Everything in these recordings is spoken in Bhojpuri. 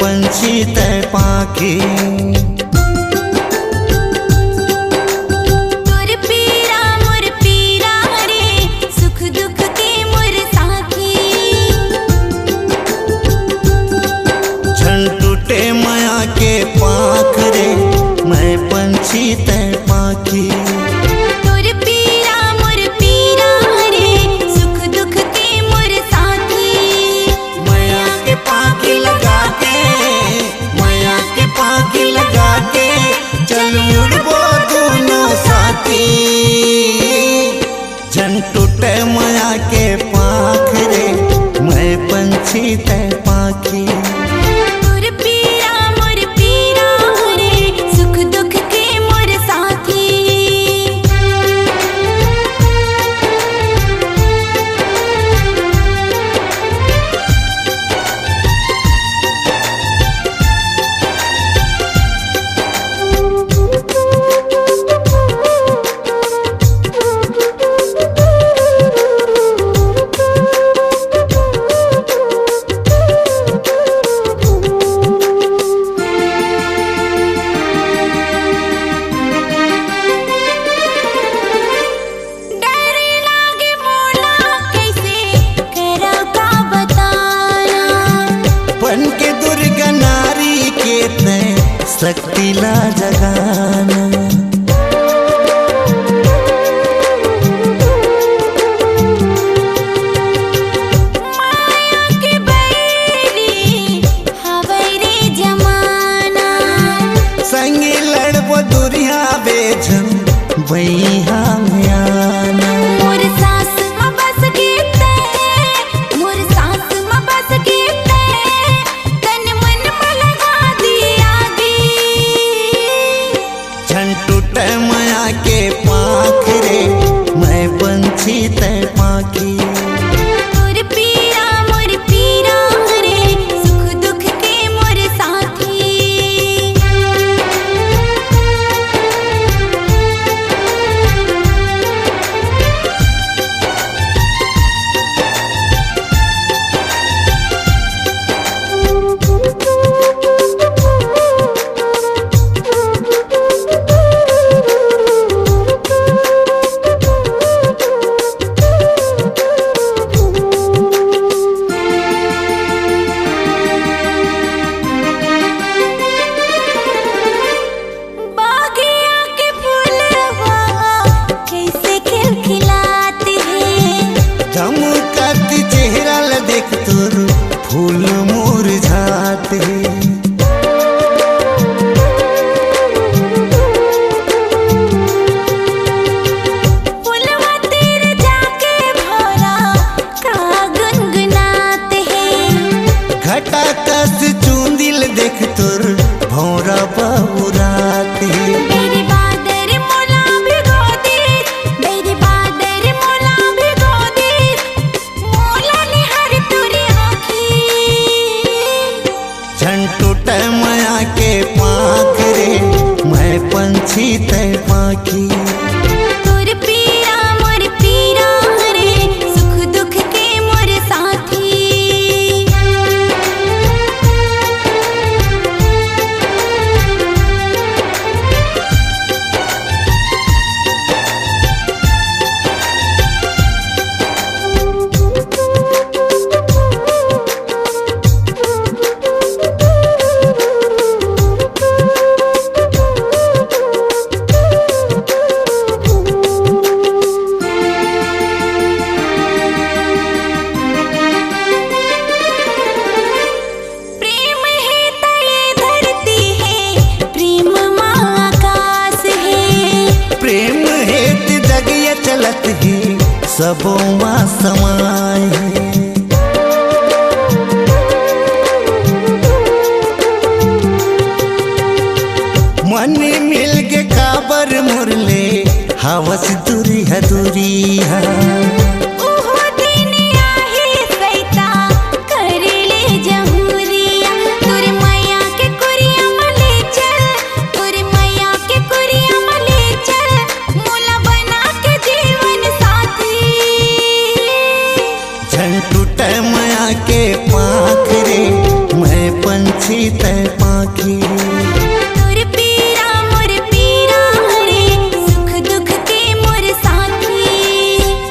पंछी तय पाखी। माया के पाख रे मैं पंछी तय पाखी। तुर पीरा मोर पीरा रे सुख दुख के मोर साथी। माया के पाखी लगा के, माया के पाखी लगा के चल उड़बो दोनों साथी। जन टूटे माया के पाख रे मैं पंछी तय पाखी। शक्ति ला जगाना माया के बैरी हवै रे जमाना। संगे लड़बो दुरिया बेजन बैहा में आना। मोर सास म बस गीते, मोर सास म बस गीते तन मन म लगा दिया। टूटे माया के पाख रे मैं पंछी तय पाखी। तुर पीरा मोर पीरा रे सुख दुख के मोर साथी। फूल मुरझाते फूलवा तेरे जाके भौरा का गुनगुनाते हैं। घटा कस चूंदिल देख तुर भौरा बहुराते। मेरी बादर मोला भिगो दे, मेरी बादर मोला भिगो दे मोला निहार तुरी आँखी। झन टूटे माया के पाख रे मैं पंछी तय पाखी। तुर पीरा मोर पीरा रे सुख दुख के मोर साथी। चलत ही सबों माँ समाए। मन मिल के काबर मुरले हवस दूरी है दूरी है। टूटे माया के पाख रे मैं पंछी तय पाखी। तुर पीरा मोर पीरा रे सुख दुख के मोर साथी।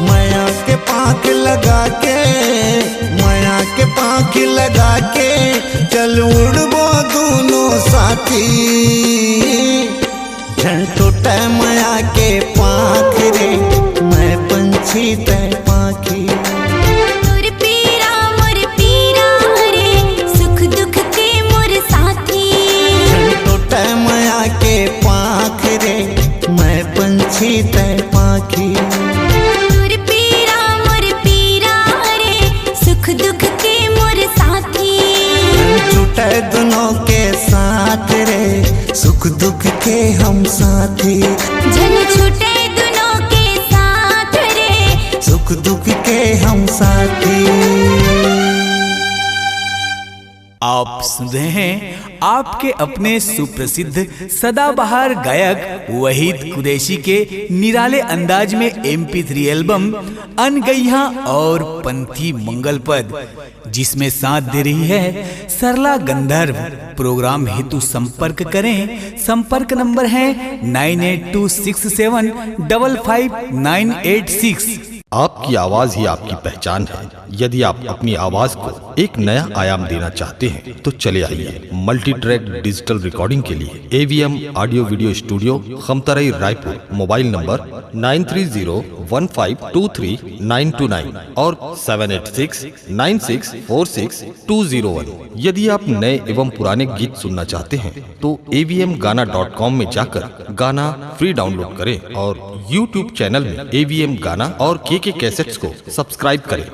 माया के पाख लगा के, माया के पाख लगा के चल उड़बो दोनों साथी। झन टूटे माया के पाख रे मैं पंछी तय पाखी। तुर पीरा मोर पीरा रे सुख दुख के मोर साथी। झन टूटे माया के पाख रे मैं पंछी तय पाखी। तुर पीरा मोर पीरा रे सुख दुख के मोर साथी। छूटे दोनों के साथ रे सुख दुख के हम साथी। झन छूटे दोनों के साथ रे सुख दुख के हम साथी। आप सुन रहे हैं आपके अपने सुप्रसिद्ध सदाबहार गायक वहीद कुरैशी के निराले अंदाज में MP3 एल्बम अनगैया और पंथी मंगल पद, जिसमें साथ दे रही है सरला गंधर्व। प्रोग्राम हेतु संपर्क करें। संपर्क नंबर है 9826755986। आपकी आवाज ही आपकी पहचान है। यदि आप अपनी आवाज को एक नया आयाम देना चाहते हैं तो चले आइए मल्टी ट्रैक डिजिटल रिकॉर्डिंग के लिए AVM audio video studio, Khamtarai, Raipur. Mobile number 9301523929 और 7869646201। यदि आप नए एवं पुराने गीत सुनना चाहते हैं तो avmgana.com में जाकर गाना फ्री डाउनलोड करें और YouTube चैनल में AVM गाना और KK कैसेट्स को सब्सक्राइब करें।